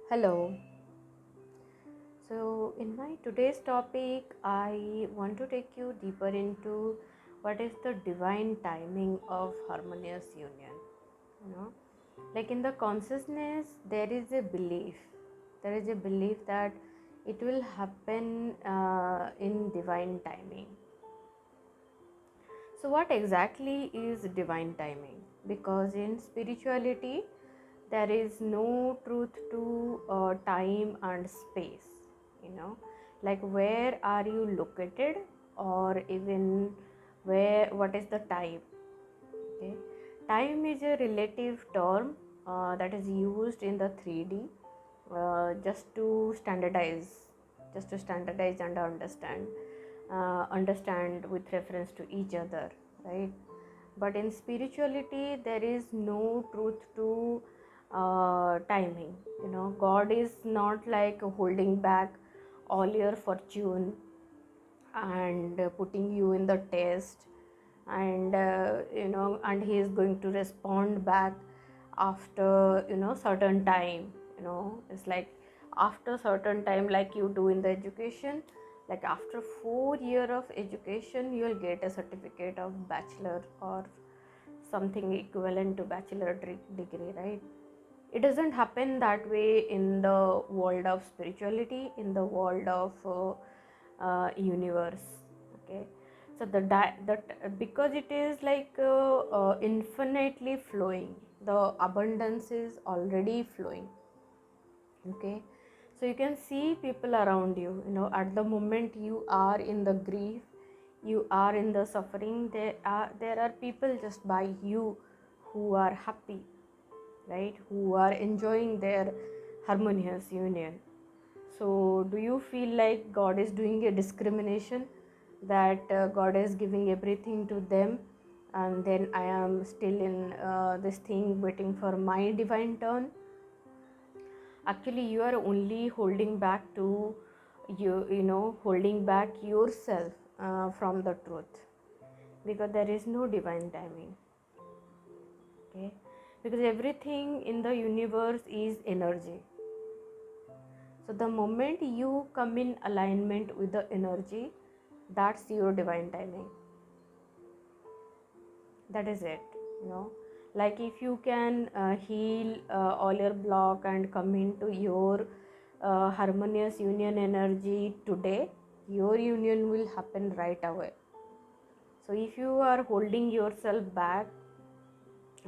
Hello. So, in my today's topic, I want to take you deeper into what is the divine timing of harmonious union. You know, like in the consciousness, there is a belief. There is a belief that it will happen in divine timing. So, what exactly is divine timing? Because in spirituality, there is no truth to time and space, you know, like where are you located, or even what is the time. Okay, time is a relative term that is used in the 3D just to standardize and understand with reference to each other, right? But in spirituality there is no truth to timing. You know, God is not like holding back all your fortune and putting you in the test, and and he is going to respond back after certain time. It's like after certain time, like you do in the education, like after 4 year of education you will get a certificate of bachelor or something equivalent to degree, right? It doesn't happen that way in the world of spirituality, in the world of universe. Okay, so that because it is like infinitely flowing, the abundance is already flowing. Okay, so you can see people around you, at the moment you are in the grief, you are in the suffering, there are people just by you who are happy, right? Who are enjoying their harmonious union. So, do you feel like God is doing a discrimination, that God is giving everything to them, and then I am still in this thing waiting for my divine turn? Actually, you are only holding back to holding back yourself from the truth, because there is no divine timing. Okay, because everything in the universe is energy. So the moment you come in alignment with the energy, that's your divine timing. That is it. you know like if you can heal all your block and come into your harmonious union energy today, your union will happen right away. So if you are holding yourself back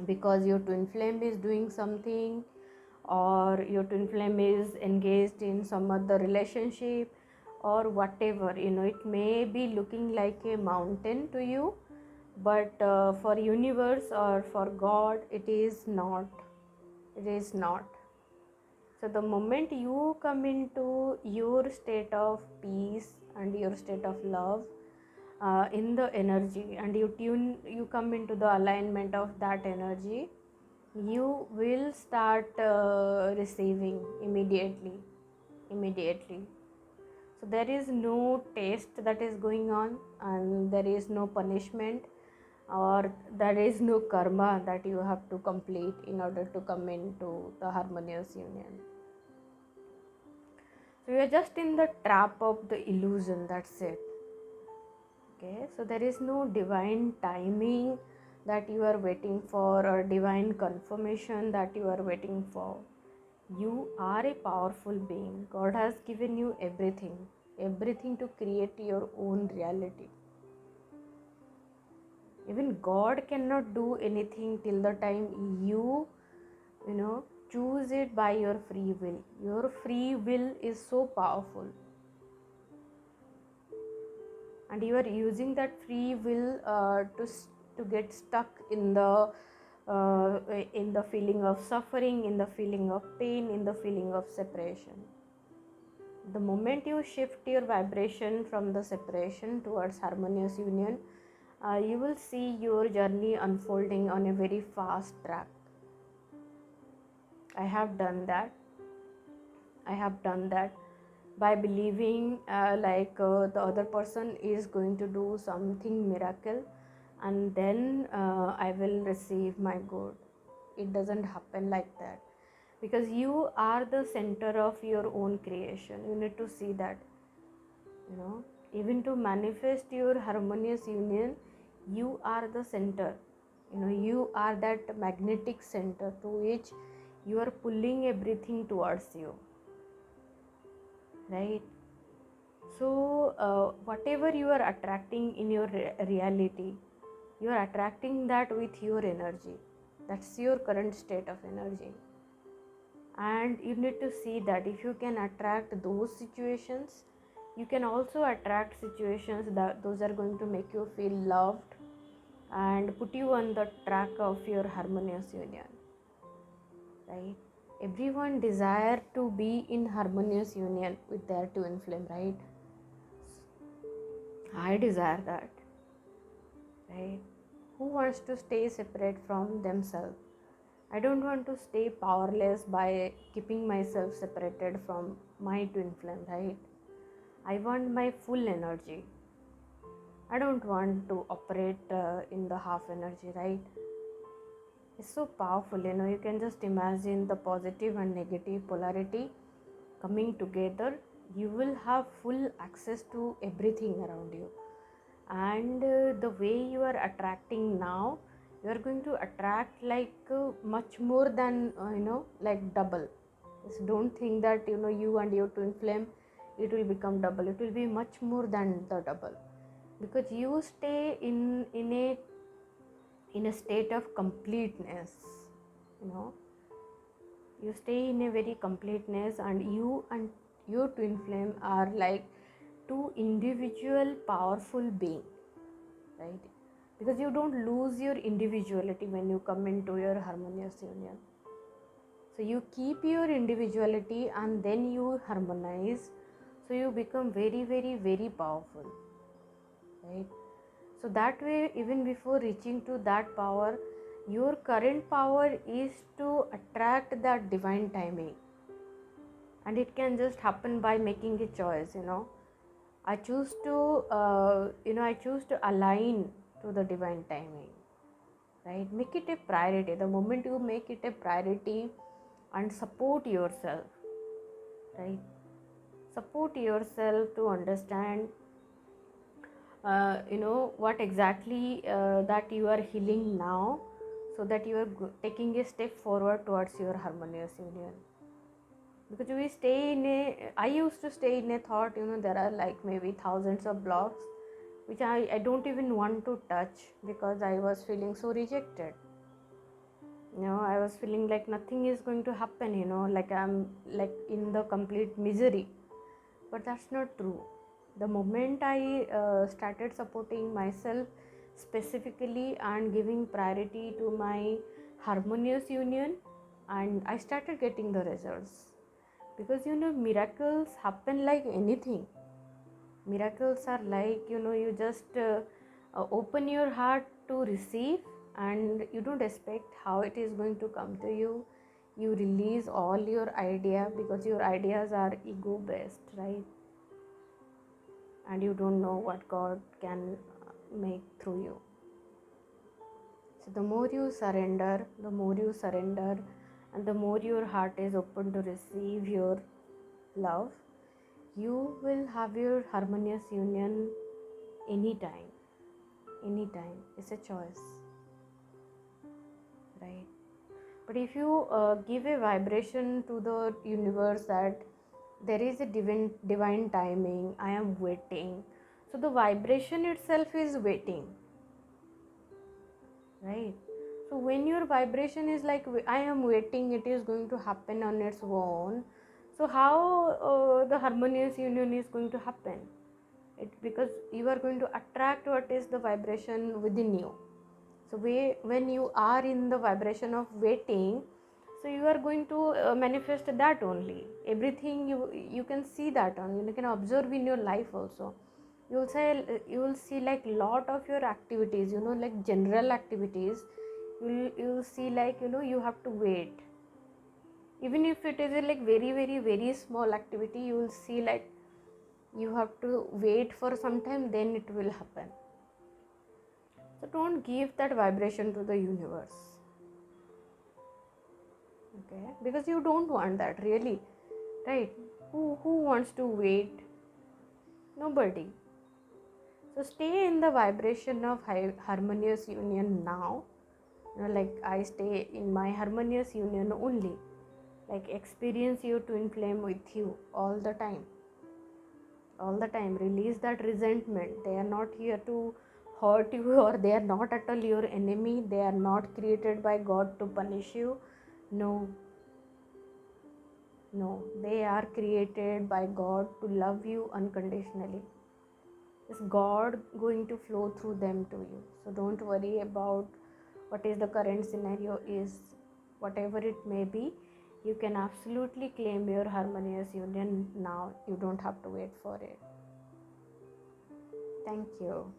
because your twin flame is doing something, or your twin flame is engaged in some other relationship or whatever, it may be looking like a mountain to you, but for universe or for God it is not. It is not. So the moment you come into your state of peace and your state of love in the energy, and you come into the alignment of that energy, you will start receiving immediately. So there is no taste that is going on, and there is no punishment, or there is no karma that you have to complete in order to come into the harmonious union. So you are just in the trap of the illusion, that's it. Okay, so there is no divine timing that you are waiting for, or divine confirmation that you are waiting for. You are a powerful being. God has given you everything to create your own reality. Even God cannot do anything till the time you know choose it by your free will. Your free will is so powerful, and you are using that free will to get stuck in the feeling of suffering, in the feeling of pain, in the feeling of separation. The moment you shift your vibration from the separation towards harmonious union, you will see your journey unfolding on a very fast track. I have done that. I have done that by believing the other person is going to do something miracle, and then I will receive my good. It doesn't happen like that. because you are the center of your own creation. You need to see that, you know, even to manifest your harmonious union, you are the center. You know, you are that magnetic center to which you are pulling everything towards you, right? So whatever you are attracting in your reality, you are attracting that with your energy. That's your current state of energy. And you need to see that if you can attract those situations, you can also attract situations that those are going to make you feel loved and put you on the track of your harmonious union, right? Everyone desire to be in harmonious union with their twin flame, right? I desire that, right? Who wants to stay separate from themselves? I don't want to stay powerless by keeping myself separated from my twin flame, right? I want my full energy. I don't want to operate in the half energy, right? It's so powerful, you know. You can just imagine the positive and negative polarity coming together. You will have full access to everything around you. And the way you are attracting now, you are going to attract like much more than like double. Just don't think that you and your twin flame it will become double. It will be much more than the double, because you stay in a state of completeness. you know you stay in a very completeness, and you and your twin flame are like two individual powerful being, right? Because you don't lose your individuality when you come into your harmonious union. So you keep your individuality and then you harmonize, so you become very very very powerful, right? So that way, even before reaching to that power, your current power is to attract that divine timing, and it can just happen by making a choice. I choose to I choose to align to the divine timing, right? Make it a priority. The moment you make it a priority and support yourself, right? Support yourself to understand what exactly that you are healing now, so that you are taking a step forward towards your harmonious union. Because we stay in a I used to stay in a thought, there are like maybe thousands of blocks which I don't even want to touch, because I was feeling so rejected. I was feeling like nothing is going to happen, like I'm like in the complete misery. But that's not true. The moment I started supporting myself specifically and giving priority to my harmonious union, and I started getting the results. Because miracles happen like anything. Miracles are like, you just open your heart to receive, and you don't expect how it is going to come to you. You release all your idea, because your ideas are ego based, right? And you don't know what God can make through you. So the more you surrender, and the more your heart is open to receive your love, you will have your harmonious union anytime. It's a choice, right? But if you give a vibration to the universe that there is a divine timing, I am waiting, so the vibration itself is waiting, right? So when your vibration is like I am waiting, it is going to happen on its own. So how the harmonious union is going to happen? Because you are going to attract what is the vibration within you. So when you are in the vibration of waiting, so you are going to manifest that only. Everything you can see that on, you can observe in your life also. You will see like lot of your activities, like general activities, you will see like you have to wait. Even if it is a like very very very small activity, you will see like you have to wait for some time, then it will happen. So don't give that vibration to the universe, Okay, because you don't want that, really, right? Who wants to wait? Nobody. So stay in the vibration of harmonious union now. Like I stay in my harmonious union only. Like experience your twin flame with you all the time. All the time. Release that resentment. They are not here to hurt you, or they are not at all your enemy. They are not created by God to punish you. No. No. They are created by God to love you unconditionally. Is God going to flow through them to you? So don't worry about what is the current scenario is. Whatever it may be, you can absolutely claim your harmonious union now. You don't have to wait for it. Thank you.